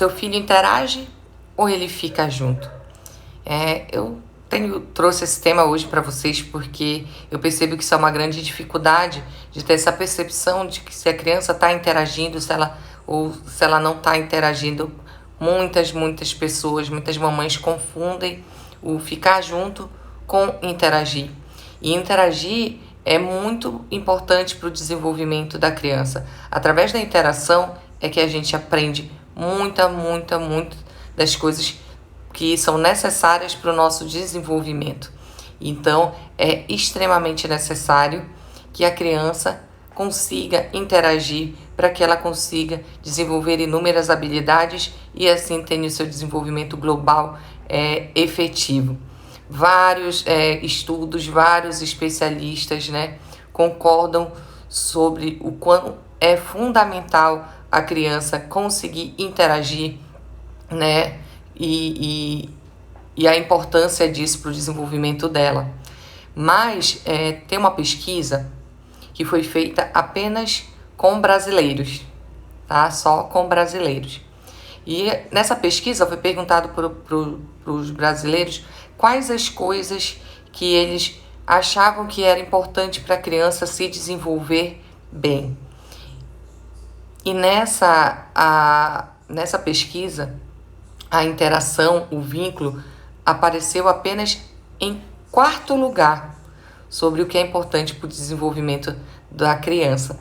Seu filho interage ou ele fica junto? Eu trouxe esse tema hoje para vocês porque eu percebo que isso é uma grande dificuldade de ter essa percepção de que se a criança está interagindo, se ela não está interagindo. Muitas pessoas, muitas mamães confundem o ficar junto com interagir. E interagir é muito importante para o desenvolvimento da criança. Através da interação é que a gente aprende muito das coisas que são necessárias para o nosso desenvolvimento. Então, é extremamente necessário que a criança consiga interagir para que ela consiga desenvolver inúmeras habilidades e assim tenha o seu desenvolvimento global efetivo. Vários estudos, vários especialistas, concordam sobre o quão é fundamental a criança conseguir interagir, e a importância disso para o desenvolvimento dela. Mas tem uma pesquisa que foi feita apenas com brasileiros, tá? Só com brasileiros. E nessa pesquisa foi perguntado para os brasileiros quais as coisas que eles achavam que era importante para a criança se desenvolver bem. E nessa pesquisa, a interação, o vínculo, apareceu apenas em quarto lugar sobre o que é importante para o desenvolvimento da criança.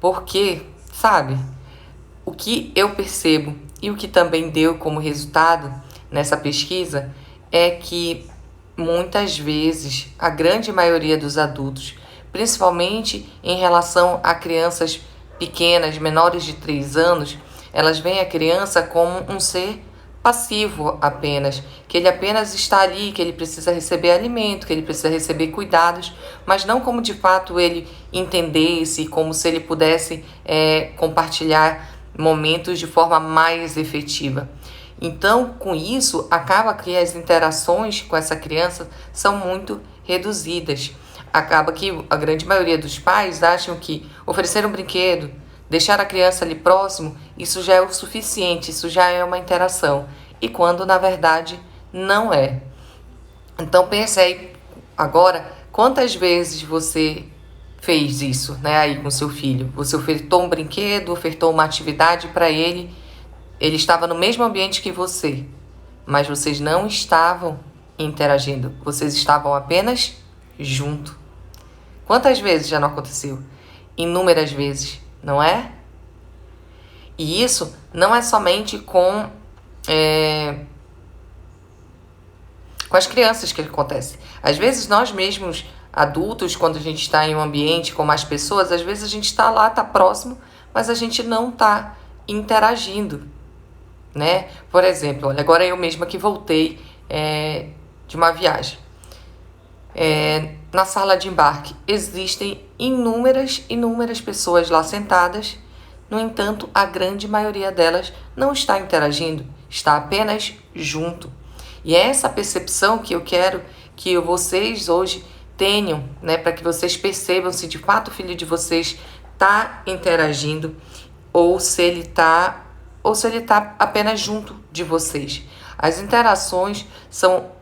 Porque, sabe, o que eu percebo e o que também deu como resultado nessa pesquisa é que muitas vezes a grande maioria dos adultos, principalmente em relação a crianças pequenas, menores de 3 anos, elas veem a criança como um ser passivo apenas, que ele apenas está ali, que ele precisa receber alimento, que ele precisa receber cuidados, mas não como de fato ele entendesse, como se ele pudesse compartilhar momentos de forma mais efetiva. Então, com isso, acaba que as interações com essa criança são muito reduzidas. Acaba que a grande maioria dos pais acham que oferecer um brinquedo, deixar a criança ali próximo, isso já é o suficiente, isso já é uma interação. E quando, na verdade, não é. Então, pense aí agora quantas vezes você fez isso, aí com seu filho. Você ofertou um brinquedo, ofertou uma atividade para ele. Ele estava no mesmo ambiente que você, mas vocês não estavam interagindo. Vocês estavam apenas junto. Quantas vezes já não aconteceu? Inúmeras vezes. Não é? E isso não é somente com as crianças que acontece. Às vezes nós mesmos, adultos, quando a gente está em um ambiente com mais pessoas, às vezes a gente está lá, está próximo, mas a gente não está interagindo, Por exemplo, olha, agora eu mesma que voltei de uma viagem. Na sala de embarque existem inúmeras pessoas lá sentadas. No entanto, a grande maioria delas não está interagindo, está apenas junto. E é essa percepção que eu quero que vocês hoje tenham, para que vocês percebam se de fato o filho de vocês está interagindo ou se ele está apenas junto de vocês. As interações são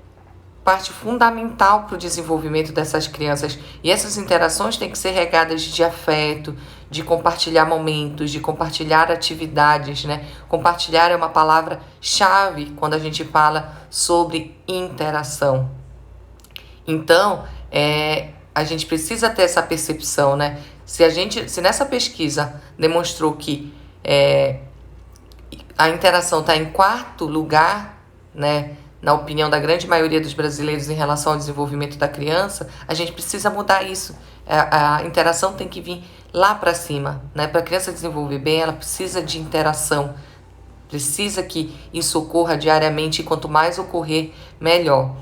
parte fundamental para o desenvolvimento dessas crianças. E essas interações têm que ser regadas de afeto, de compartilhar momentos, de compartilhar atividades, Compartilhar é uma palavra-chave quando a gente fala sobre interação. Então, a gente precisa ter essa percepção, Se nessa pesquisa demonstrou que a interação está em quarto lugar, na opinião da grande maioria dos brasileiros em relação ao desenvolvimento da criança, a gente precisa mudar isso. A interação tem que vir lá para cima, Para a criança desenvolver bem, ela precisa de interação. Precisa que isso ocorra diariamente e quanto mais ocorrer, melhor.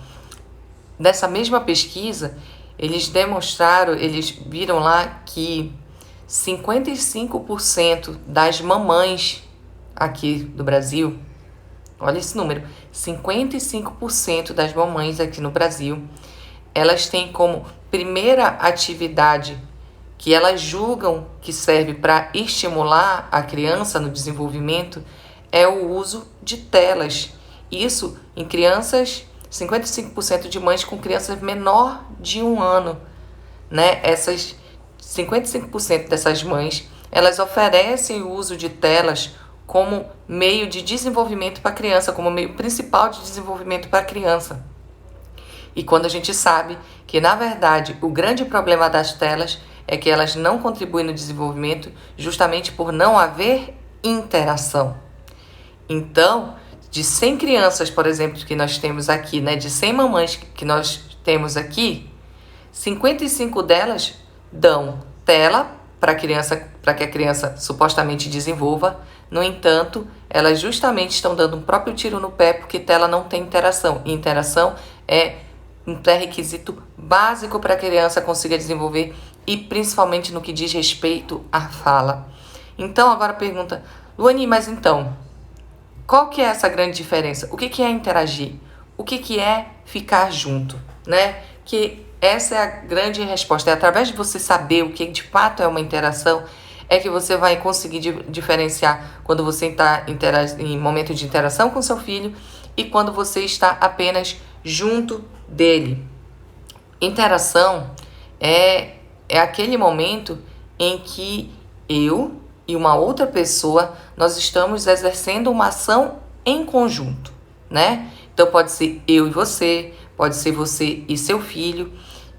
Nessa mesma pesquisa, eles viram lá que 55% das mamães aqui do Brasil, olha esse número, 55% das mamães aqui no Brasil, elas têm como primeira atividade que elas julgam que serve para estimular a criança no desenvolvimento é o uso de telas. Isso em crianças, 55% de mães com crianças menor de 1 ano, né? Essas 55% dessas mães, elas oferecem o uso de telas como meio de desenvolvimento para a criança, como meio principal de desenvolvimento para a criança. E quando a gente sabe que, na verdade, o grande problema das telas é que elas não contribuem no desenvolvimento justamente por não haver interação. Então, de 100 crianças, por exemplo, que nós temos aqui, né, de 100 mamães que nós temos aqui, 55 delas dão tela para que a criança supostamente desenvolva. No entanto, elas justamente estão dando um próprio tiro no pé porque tela não tem interação. E interação é um pré-requisito básico para a criança consiga desenvolver e principalmente no que diz respeito à fala. Então, agora pergunta, Luani, mas então, qual que é essa grande diferença? O que é interagir? O que é ficar junto, né? Que essa é a grande resposta. É através de você saber o que de fato é uma interação, é que você vai conseguir diferenciar quando você está em momento de interação com seu filho e quando você está apenas junto dele. Interação é aquele momento em que eu e uma outra pessoa, nós estamos exercendo uma ação em conjunto, né? Então pode ser eu e você, pode ser você e seu filho.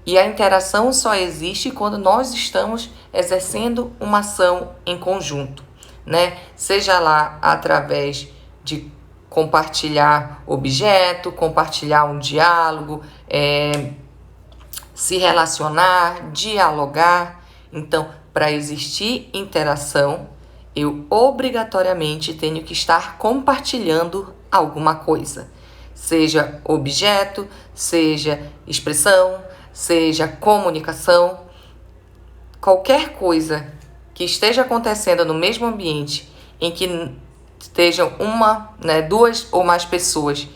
E a interação só existe quando nós estamos exercendo uma ação em conjunto, né? Seja lá através de compartilhar objeto, compartilhar um diálogo, se relacionar, dialogar. Então, para existir interação, eu obrigatoriamente tenho que estar compartilhando alguma coisa. Seja objeto, seja expressão, seja comunicação. Qualquer coisa que esteja acontecendo no mesmo ambiente em que estejam duas ou mais pessoas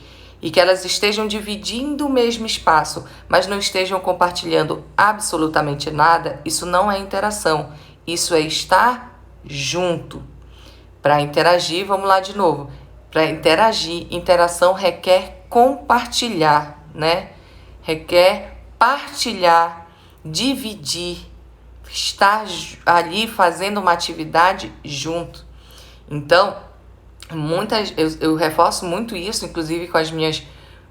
e que elas estejam dividindo o mesmo espaço, mas não estejam compartilhando absolutamente nada, isso não é interação, isso é estar junto. Para interagir, vamos lá de novo. Para interagir, interação requer compartilhar, né? Requer partilhar, dividir, estar ali fazendo uma atividade junto. Então, eu reforço muito isso, inclusive com as minhas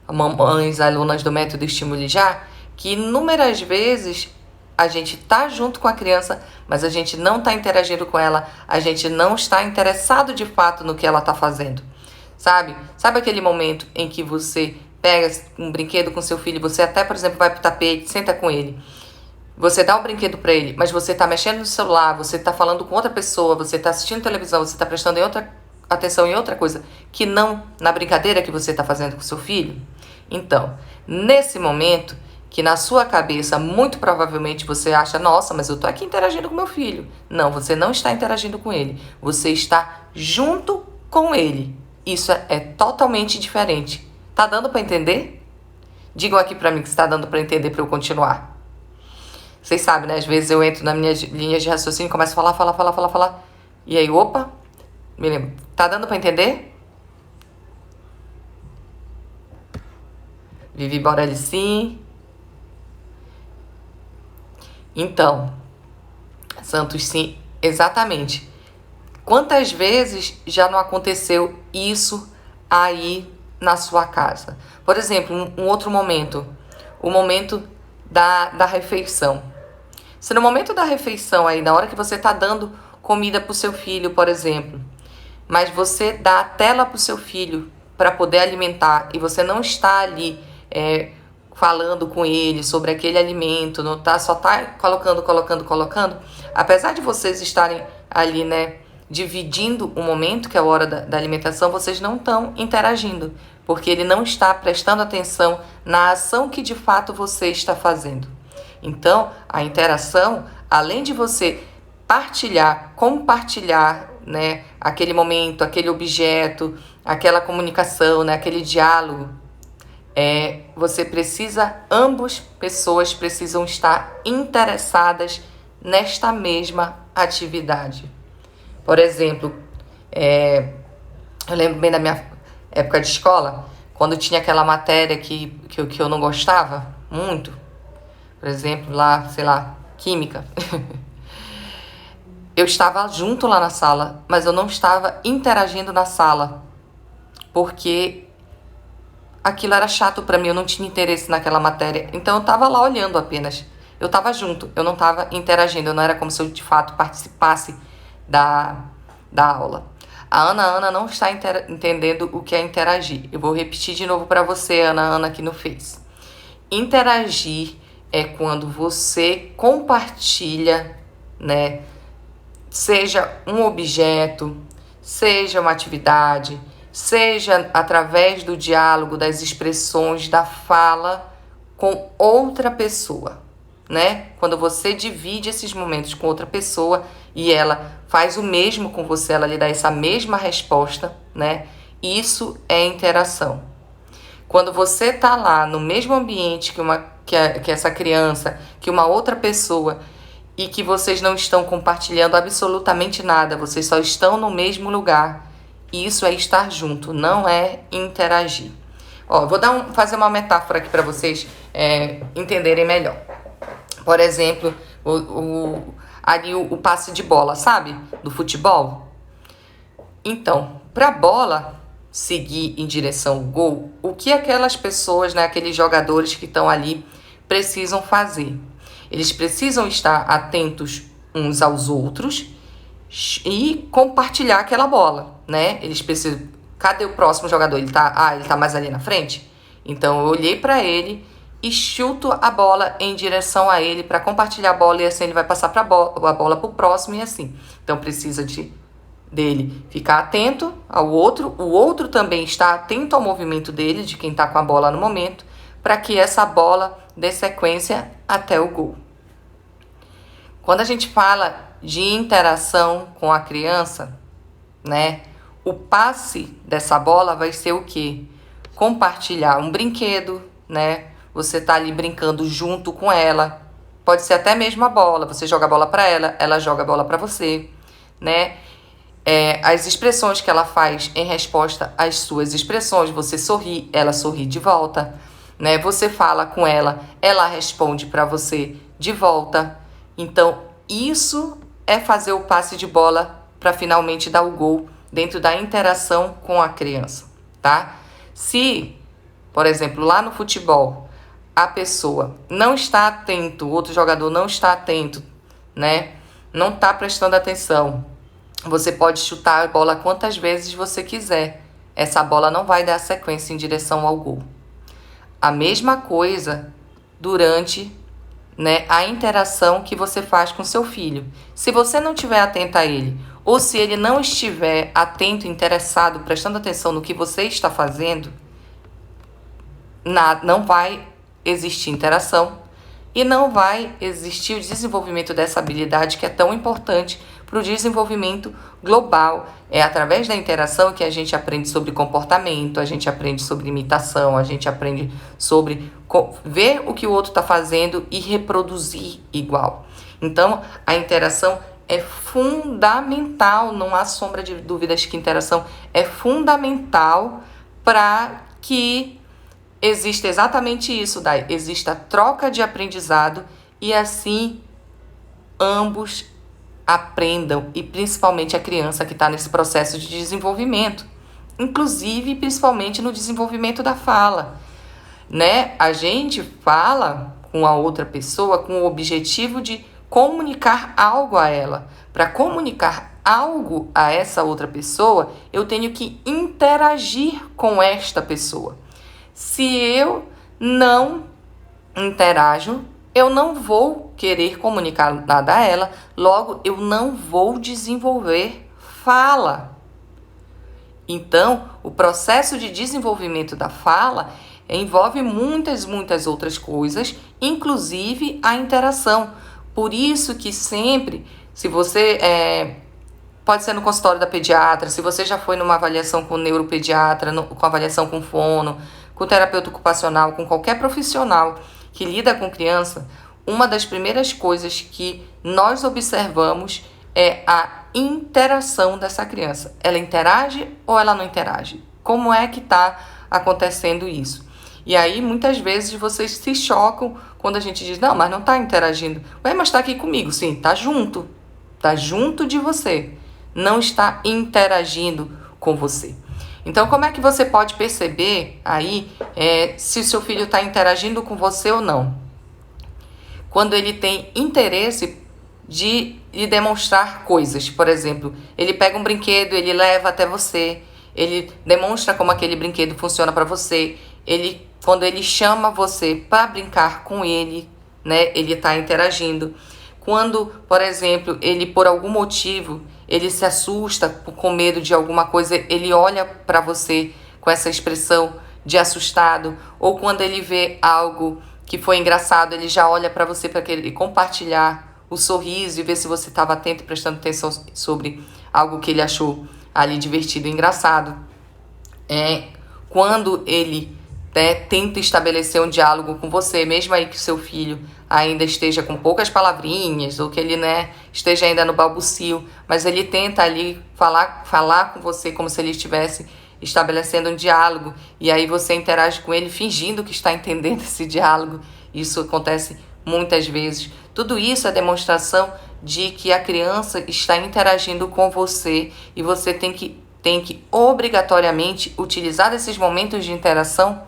mamães, alunas do método Estímulo Já, que inúmeras vezes a gente tá junto com a criança, mas a gente não está interagindo com ela, a gente não está interessado de fato no que ela está fazendo, sabe? Sabe aquele momento em que você pega um brinquedo com seu filho, você até, por exemplo, vai pro tapete, senta com ele, você dá o brinquedo para ele, mas você tá mexendo no celular, você tá falando com outra pessoa, você tá assistindo televisão, você tá prestando atenção em outra coisa que não na brincadeira que você está fazendo com seu filho? Então, nesse momento que na sua cabeça muito provavelmente você acha, nossa, mas eu tô aqui interagindo com meu filho. Não, você não está interagindo com ele. Você está junto com ele. Isso é totalmente diferente. Tá dando para entender? Digam aqui para mim que está dando para entender para eu continuar. Vocês sabem, né? Às vezes eu entro nas minhas linhas de raciocínio e começo a falar. E aí, opa, me lembro. Tá dando para entender? Vivi Borelli, sim. Então, Santos, sim, exatamente. Quantas vezes já não aconteceu isso aí na sua casa? Por exemplo, um outro momento, o momento da refeição. Se no momento da refeição aí, na hora que você tá dando comida pro seu filho, por exemplo, mas você dá a tela pro seu filho para poder alimentar e você não está ali falando com ele sobre aquele alimento, não tá, só tá colocando, apesar de vocês estarem ali, né, dividindo o momento, que é a hora da alimentação, vocês não estão interagindo, porque ele não está prestando atenção na ação que de fato você está fazendo. Então, a interação, além de você compartilhar, né, aquele momento, aquele objeto, aquela comunicação, né, aquele diálogo, você precisa, pessoas precisam estar interessadas nesta mesma atividade. Por exemplo, Eu lembro bem da minha época de escola, quando tinha aquela matéria que eu não gostava muito, por exemplo, lá, sei lá, química. Eu estava junto lá na sala, mas eu não estava interagindo na sala, porque aquilo era chato pra mim, eu não tinha interesse naquela matéria. Então eu tava lá olhando apenas. Eu tava junto, eu não tava interagindo, não era como se eu de fato participasse da aula. A Ana não está entendendo o que é interagir. Eu vou repetir de novo pra você, Ana que não fez. Interagir é quando você compartilha, né? Seja um objeto, seja uma atividade, seja através do diálogo, das expressões, da fala com outra pessoa, né? Quando você divide esses momentos com outra pessoa e ela faz o mesmo com você, ela lhe dá essa mesma resposta, né? Isso é interação. Quando você tá lá no mesmo ambiente que essa criança, que uma outra pessoa, e que vocês não estão compartilhando absolutamente nada, vocês só estão no mesmo lugar, isso é estar junto, não é interagir. Ó, vou fazer uma metáfora aqui para vocês entenderem melhor. Por exemplo, ali o passe de bola, sabe? Do futebol. Então, para a bola seguir em direção ao gol, o que aquelas pessoas, né, aqueles jogadores que estão ali precisam fazer? Eles precisam estar atentos uns aos outros e compartilhar aquela bola, né? Eles precisam... Cadê o próximo jogador? Ele tá mais ali na frente? Então, eu olhei para ele e chuto a bola em direção a ele para compartilhar a bola e assim ele vai passar a bola pro próximo e assim. Então, precisa dele ficar atento ao outro, o outro também está atento ao movimento dele, de quem está com a bola no momento, para que essa bola dê sequência até o gol. Quando a gente fala de interação com a criança, né, o passe dessa bola vai ser o quê? Compartilhar um brinquedo, né? Você tá ali brincando junto com ela. Pode ser até mesmo a bola. Você joga a bola para ela, ela joga a bola para você, né? As expressões que ela faz em resposta às suas expressões. Você sorri, ela sorri de volta, né? Você fala com ela, ela responde para você de volta. Então, isso é fazer o passe de bola para finalmente dar o gol dentro da interação com a criança, tá? Se, por exemplo, lá no futebol, a pessoa não está atento, o outro jogador não está atento, né? Não está prestando atenção. Você pode chutar a bola quantas vezes você quiser. Essa bola não vai dar sequência em direção ao gol. A mesma coisa durante, né, a interação que você faz com seu filho. Se você não estiver atento a ele, ou se ele não estiver atento, interessado, prestando atenção no que você está fazendo, não vai existir interação e não vai existir o desenvolvimento dessa habilidade que é tão importante para o desenvolvimento global. É através da interação que a gente aprende sobre comportamento, a gente aprende sobre imitação, a gente aprende sobre ver o que o outro está fazendo e reproduzir igual. Então, a interação é fundamental, não há sombra de dúvidas que interação é fundamental para que exista exatamente isso, exista troca de aprendizado e assim ambos aprendam, e principalmente a criança que está nesse processo de desenvolvimento, inclusive principalmente no desenvolvimento da fala, né? A gente fala com a outra pessoa com o objetivo de comunicar algo a ela. Para comunicar algo a essa outra pessoa, eu tenho que interagir com esta pessoa. Se eu não interajo, eu não vou querer comunicar nada a ela, logo eu não vou desenvolver fala. Então, o processo de desenvolvimento da fala envolve muitas outras coisas, inclusive a interação. Por isso que sempre, se você pode ser no consultório da pediatra, se você já foi numa avaliação com neuropediatra, com avaliação com fono, com terapeuta ocupacional, com qualquer profissional que lida com criança, uma das primeiras coisas que nós observamos é a interação dessa criança. Ela interage ou ela não interage? Como é que está acontecendo isso? E aí, muitas vezes, vocês se chocam quando a gente diz, não, mas não está interagindo. Ué, mas está aqui comigo. Sim, está junto. Está junto de você. Não está interagindo com você. Então, como é que você pode perceber aí se o seu filho está interagindo com você ou não? Quando ele tem interesse de lhe demonstrar coisas. Por exemplo, ele pega um brinquedo, ele leva até você, ele demonstra como aquele brinquedo funciona para você. Quando ele chama você para brincar com ele, né, ele está interagindo. Quando, por exemplo, ele por algum motivo, ele se assusta com medo de alguma coisa, ele olha para você com essa expressão de assustado. Ou quando ele vê algo que foi engraçado, ele já olha para você para ele compartilhar o sorriso e ver se você estava atento e prestando atenção sobre algo que ele achou ali divertido e engraçado. Quando ele tenta estabelecer um diálogo com você, mesmo aí que seu filho ainda esteja com poucas palavrinhas, ou que ele esteja ainda no balbucio, mas ele tenta ali falar com você como se ele estivesse estabelecendo um diálogo, e aí você interage com ele fingindo que está entendendo esse diálogo. Isso acontece muitas vezes. Tudo isso é demonstração de que a criança está interagindo com você, e você tem que obrigatoriamente utilizar esses momentos de interação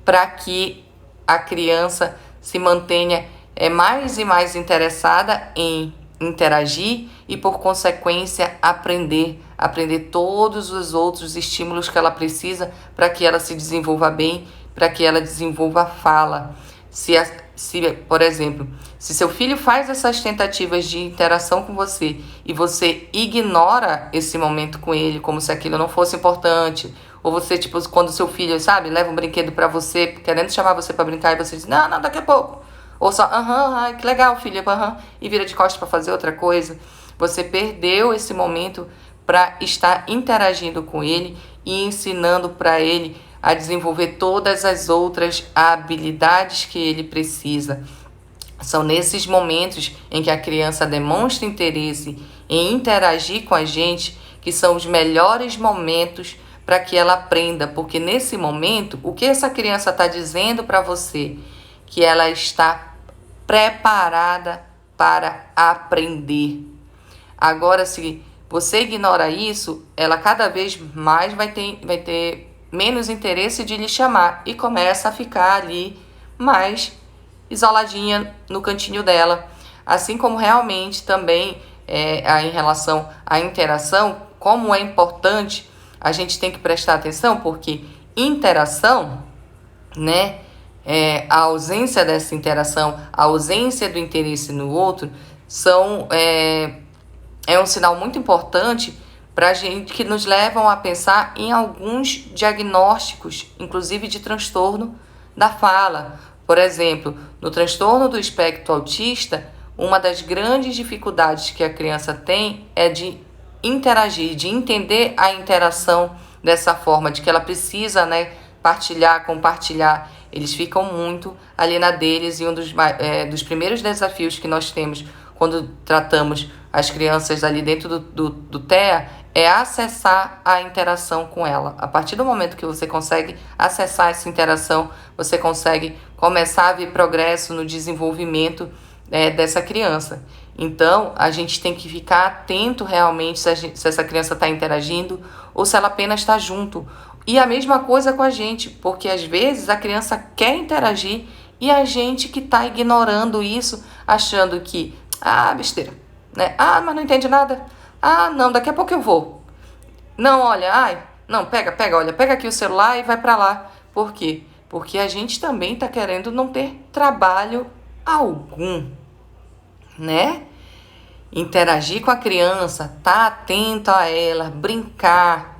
para que a criança se mantenha mais e mais interessada em interagir e, por consequência, aprender todos os outros estímulos que ela precisa para que ela se desenvolva bem, para que ela desenvolva a fala. Por exemplo, se seu filho faz essas tentativas de interação com você e você ignora esse momento com ele como se aquilo não fosse importante, ou você, tipo, quando seu filho, sabe, leva um brinquedo pra você, querendo chamar você pra brincar, e você diz, não, daqui a pouco. Ou só, ai, que legal, filho, e vira de costas pra fazer outra coisa. Você perdeu esse momento pra estar interagindo com ele e ensinando pra ele a desenvolver todas as outras habilidades que ele precisa. São nesses momentos em que a criança demonstra interesse em interagir com a gente que são os melhores momentos para que ela aprenda, porque nesse momento, o que essa criança está dizendo para você? Que ela está preparada para aprender. Agora, se você ignora isso, ela cada vez mais vai ter menos interesse de lhe chamar e começa a ficar ali mais isoladinha no cantinho dela. Assim como realmente também em relação à interação, como é importante, a gente tem que prestar atenção, porque interação, a ausência dessa interação, a ausência do interesse no outro, é um sinal muito importante para a gente, que nos levam a pensar em alguns diagnósticos, inclusive de transtorno da fala. Por exemplo, no transtorno do espectro autista, uma das grandes dificuldades que a criança tem é de interagir, de entender a interação dessa forma, de que ela precisa, partilhar, compartilhar. Eles ficam muito ali na deles, e um dos primeiros desafios que nós temos quando tratamos as crianças ali dentro do TEA é acessar a interação com ela. A partir do momento que você consegue acessar essa interação, você consegue começar a ver progresso no desenvolvimento dessa criança. Então, a gente tem que ficar atento realmente se essa criança está interagindo ou se ela apenas está junto. E a mesma coisa com a gente, porque às vezes a criança quer interagir e a gente que está ignorando isso, achando que, besteira, mas não entende nada. Não, daqui a pouco eu vou. Não, olha, não, pega aqui o celular e vai para lá. Por quê? Porque a gente também está querendo não ter trabalho algum, Interagir com a criança, estar atento a ela, brincar,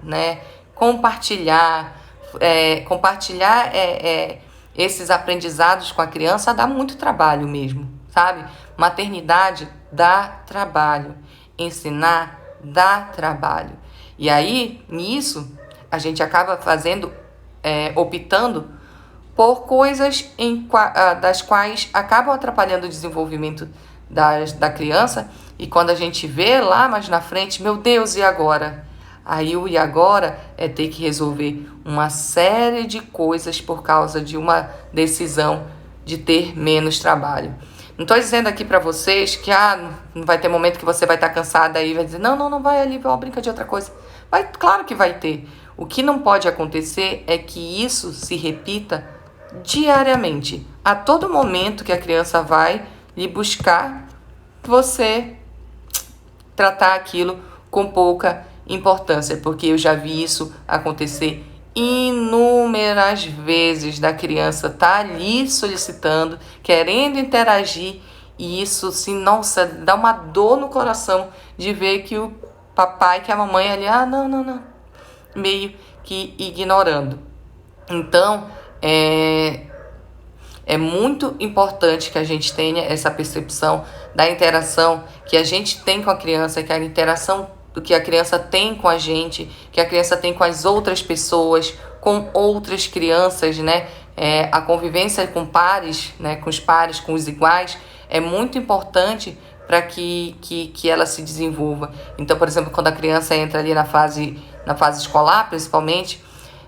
compartilhar. Compartilhar esses aprendizados com a criança dá muito trabalho mesmo, sabe? Maternidade dá trabalho, ensinar dá trabalho. E aí, nisso, a gente acaba optando por coisas das quais acabam atrapalhando o desenvolvimento da criança, e quando a gente vê lá mais na frente, meu Deus, e agora? Aí o e agora é ter que resolver uma série de coisas por causa de uma decisão de ter menos trabalho. Não estou dizendo aqui para vocês que não vai ter momento que você vai estar cansada aí e vai dizer, não vai ali, brinca de outra coisa. Claro que vai ter. O que não pode acontecer é que isso se repita diariamente. A todo momento que a criança vai lhe buscar, você tratar aquilo com pouca importância, porque eu já vi isso acontecer inúmeras vezes, da criança tá ali solicitando, querendo interagir, e isso, assim, nossa, dá uma dor no coração de ver que o papai, que a mamãe ali, não, meio que ignorando. Então, é muito importante que a gente tenha essa percepção da interação que a gente tem com a criança, que a interação que a criança tem com a gente, que a criança tem com as outras pessoas, com outras crianças, né? A convivência com pares, né? Com os pares, com os iguais, é muito importante para que ela se desenvolva. Então, por exemplo, quando a criança entra ali na fase escolar, principalmente,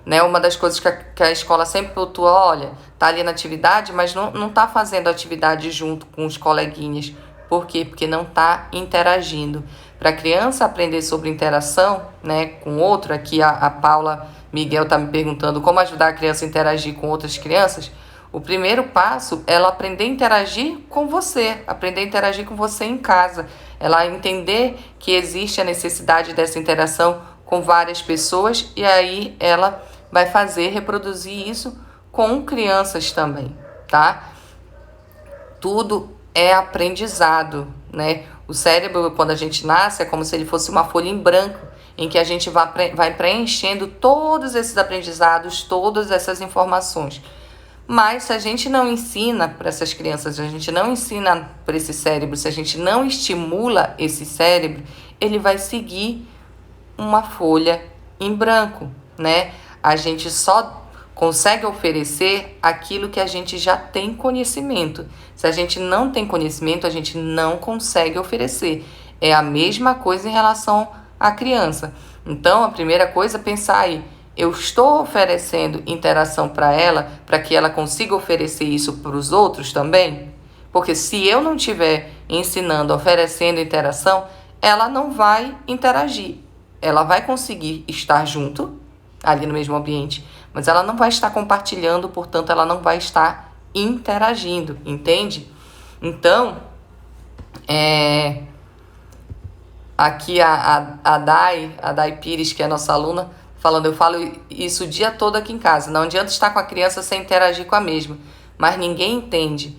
né? Uma das coisas que a escola sempre pontua, olha, tá ali na atividade, mas não tá fazendo atividade junto com os coleguinhas. Por quê? Porque não tá interagindo. Para a criança aprender sobre interação, né, com outro, aqui a Paula Miguel tá me perguntando como ajudar a criança a interagir com outras crianças. O primeiro passo é ela aprender a interagir com você, aprender a interagir com você em casa. Ela entender que existe a necessidade dessa interação com várias pessoas, e aí ela vai reproduzir isso com crianças também, tá? Tudo é aprendizado, né? O cérebro, quando a gente nasce, é como se ele fosse uma folha em branco, em que a gente vai preenchendo todos esses aprendizados, todas essas informações. Mas se a gente não ensina para essas crianças, se a gente não ensina para esse cérebro, se a gente não estimula esse cérebro, ele vai seguir uma folha em branco, né? A gente só consegue oferecer aquilo que a gente já tem conhecimento. Se a gente não tem conhecimento, a gente não consegue oferecer. É a mesma coisa em relação à criança. Então, a primeira coisa é pensar aí, eu estou oferecendo interação para ela, para que ela consiga oferecer isso para os outros também? Porque se eu não estiver ensinando, oferecendo interação, ela não vai interagir. Ela vai conseguir estar junto, ali no mesmo ambiente, mas ela não vai estar compartilhando, portanto, ela não vai estar interagindo, entende? Então, aqui a Dai Pires, que é nossa aluna, falando, eu falo isso o dia todo aqui em casa, não adianta estar com a criança sem interagir com a mesma, mas ninguém entende.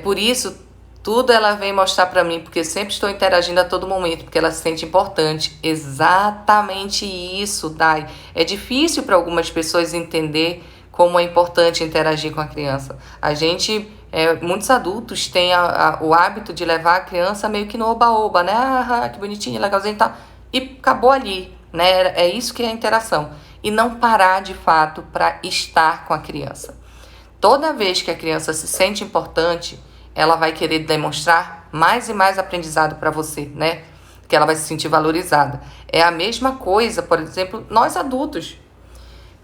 Por isso, tudo ela vem mostrar para mim, porque sempre estou interagindo a todo momento, porque ela se sente importante. Exatamente isso, Dai. É difícil para algumas pessoas entender como é importante interagir com a criança. Muitos adultos têm o hábito de levar a criança meio que no oba-oba, né? Que bonitinho, legalzinho e tal. E acabou ali, né? É isso que é a interação. E não parar de fato para estar com a criança. Toda vez que a criança se sente importante, ela vai querer demonstrar mais e mais aprendizado para você, né? Que ela vai se sentir valorizada. É a mesma coisa, por exemplo, nós adultos,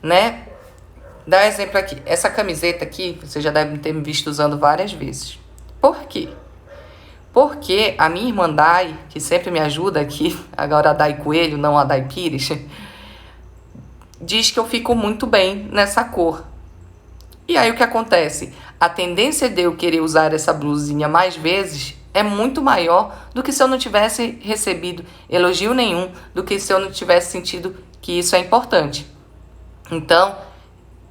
né? Dá um exemplo aqui. Essa camiseta aqui, você já deve ter me visto usando várias vezes. Por quê? Porque a minha irmã Dai, que sempre me ajuda aqui, agora a Dai Coelho, não a Dai Pires, diz que eu fico muito bem nessa cor. E aí o que acontece? A tendência de eu querer usar essa blusinha mais vezes é muito maior do que se eu não tivesse recebido elogio nenhum, do que se eu não tivesse sentido que isso é importante. Então,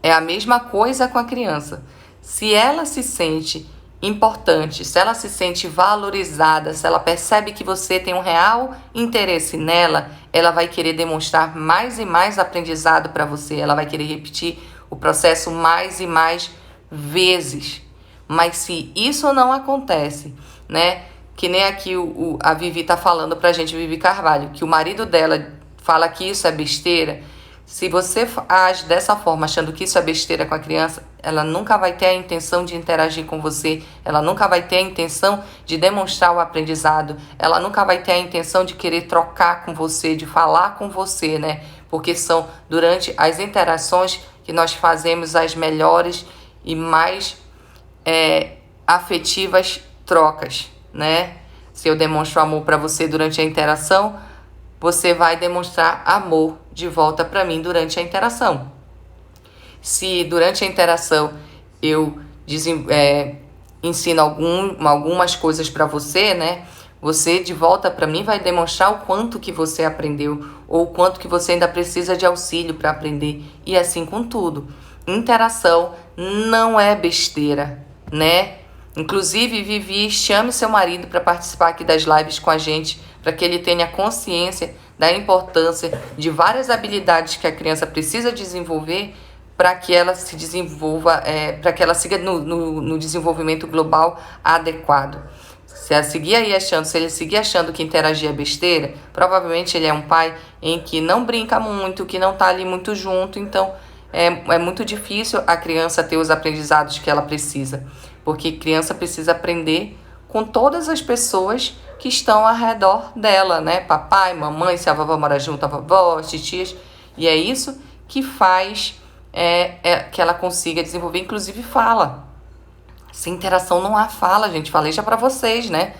é a mesma coisa com a criança. Se ela se sente importante, se ela se sente valorizada, se ela percebe que você tem um real interesse nela, ela vai querer demonstrar mais e mais aprendizado para você, ela vai querer repetir o processo mais e mais vezes. Mas se isso não acontece, né? Que nem aqui a Vivi tá falando pra gente, Vivi Carvalho, que o marido dela fala que isso é besteira. Se você age dessa forma, achando que isso é besteira com a criança, ela nunca vai ter a intenção de interagir com você, ela nunca vai ter a intenção de demonstrar o aprendizado, ela nunca vai ter a intenção de querer trocar com você, de falar com você, né? Porque são durante as interações que nós fazemos as melhores e mais afetivas trocas, né? Se eu demonstro amor para você durante a interação, você vai demonstrar amor de volta para mim durante a interação. Se durante a interação eu ensino algumas coisas para você, né? Você de volta para mim vai demonstrar o quanto que você aprendeu ou o quanto que você ainda precisa de auxílio para aprender. E assim com tudo. Interação não é besteira, né? Inclusive, Vivi, chame seu marido para participar aqui das lives com a gente, para que ele tenha consciência da importância de várias habilidades que a criança precisa desenvolver para que ela se desenvolva, para que ela siga no desenvolvimento global adequado. Se ele seguir achando que interagir é besteira, provavelmente ele é um pai em que não brinca muito, que não está ali muito junto, então é muito difícil a criança ter os aprendizados que ela precisa, porque criança precisa aprender com todas as pessoas que estão ao redor dela, né? Papai, mamãe, se a vovó mora junto, a vovó, as titias, e é isso que faz que ela consiga desenvolver, inclusive fala. Sem interação não há fala, gente. Falei já pra vocês, né?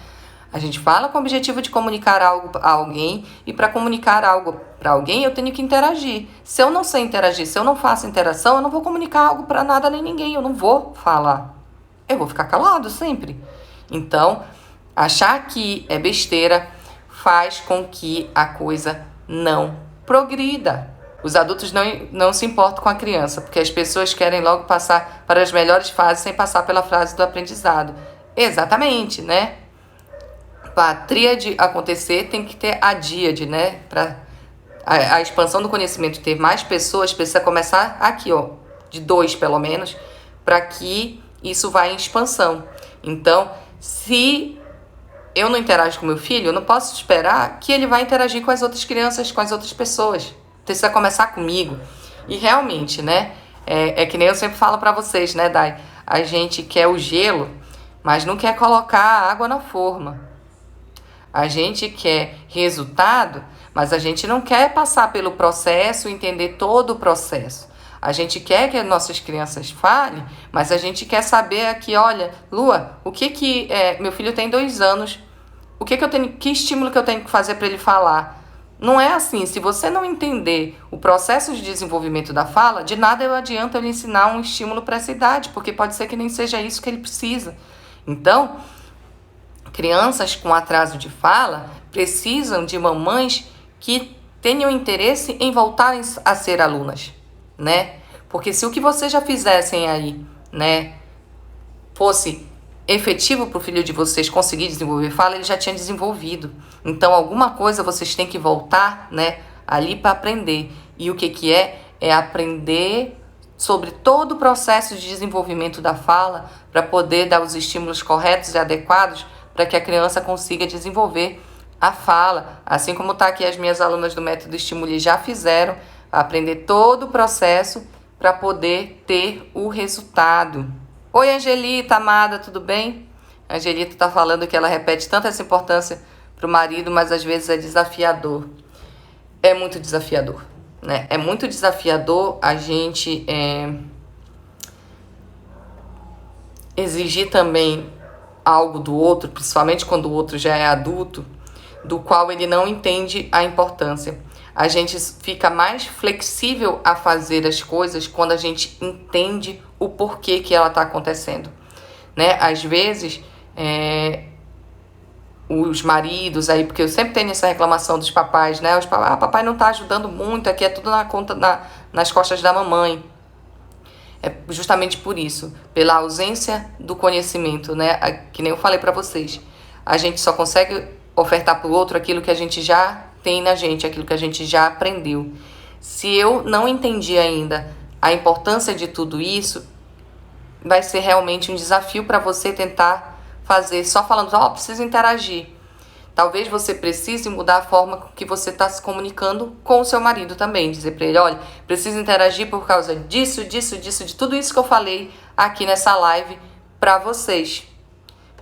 A gente fala com o objetivo de comunicar algo a alguém, e para comunicar algo para alguém eu tenho que interagir. Se eu não sei interagir, se eu não faço interação, eu não vou comunicar algo para nada nem ninguém, eu não vou falar. Eu vou ficar calado sempre. Então, achar que é besteira faz com que a coisa não progrida. Os adultos não se importam com a criança, porque as pessoas querem logo passar para as melhores fases sem passar pela fase do aprendizado. Exatamente, né? Para a tríade acontecer, tem que ter a díade, né? Para a expansão do conhecimento ter mais pessoas, precisa começar aqui, ó, de 2 pelo menos, para que isso vá em expansão. Então, se eu não interajo com meu filho, eu não posso esperar que ele vai interagir com as outras crianças, com as outras pessoas. Precisa começar comigo. E realmente, né? É que nem eu sempre falo para vocês, né, Dai? A gente quer o gelo, mas não quer colocar a água na forma. A gente quer resultado, mas a gente não quer passar pelo processo, entender todo o processo. A gente quer que as nossas crianças falem, mas a gente quer saber aqui, olha, Lua, meu filho tem 2 anos, que estímulo que eu tenho que fazer para ele falar? Não é assim. Se você não entender o processo de desenvolvimento da fala, de nada adianta eu lhe ensinar um estímulo para essa idade, porque pode ser que nem seja isso que ele precisa. Então, crianças com atraso de fala precisam de mamães que tenham interesse em voltarem a ser alunas, né? Porque se o que vocês já fizessem aí, né, fosse efetivo para o filho de vocês conseguir desenvolver fala, ele já tinha desenvolvido. Então, alguma coisa vocês têm que voltar, né, ali para aprender. E o que é? É aprender sobre todo o processo de desenvolvimento da fala para poder dar os estímulos corretos e adequados para que a criança consiga desenvolver a fala. Assim como está aqui as minhas alunas do método Estimule já fizeram, aprender todo o processo para poder ter o resultado. Oi, Angelita, amada, tudo bem? Angelita está falando que ela repete tanta essa importância para o marido, mas às vezes é desafiador. É muito desafiador, né? É muito desafiador a gente exigir também algo do outro, principalmente quando o outro já é adulto, do qual ele não entende a importância. A gente fica mais flexível a fazer as coisas quando a gente entende o porquê que ela está acontecendo, né? Às vezes, os maridos aí, porque eu sempre tenho essa reclamação dos papais, né? Papai não está ajudando muito, aqui é tudo nas costas da mamãe. É justamente por isso, pela ausência do conhecimento, né? Que nem eu falei para vocês. A gente só consegue ofertar para o outro aquilo que a gente já tem na gente, aquilo que a gente já aprendeu. Se eu não entendi ainda a importância de tudo isso, vai ser realmente um desafio para você tentar fazer só falando, preciso interagir. Talvez você precise mudar a forma que você está se comunicando com o seu marido também. Dizer para ele, olha, preciso interagir por causa disso, de tudo isso que eu falei aqui nessa live para vocês.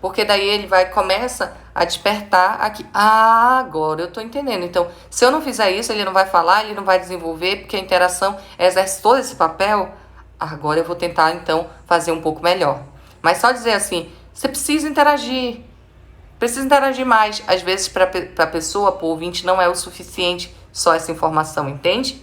Porque daí ele começa a despertar aqui. Ah, agora eu tô entendendo. Então, se eu não fizer isso, ele não vai falar, ele não vai desenvolver, porque a interação exerce todo esse papel. Agora eu vou tentar, então, fazer um pouco melhor. Mas só dizer assim, você precisa interagir. Precisa interagir mais. Às vezes, para a pessoa, para o ouvinte, não é o suficiente só essa informação, entende?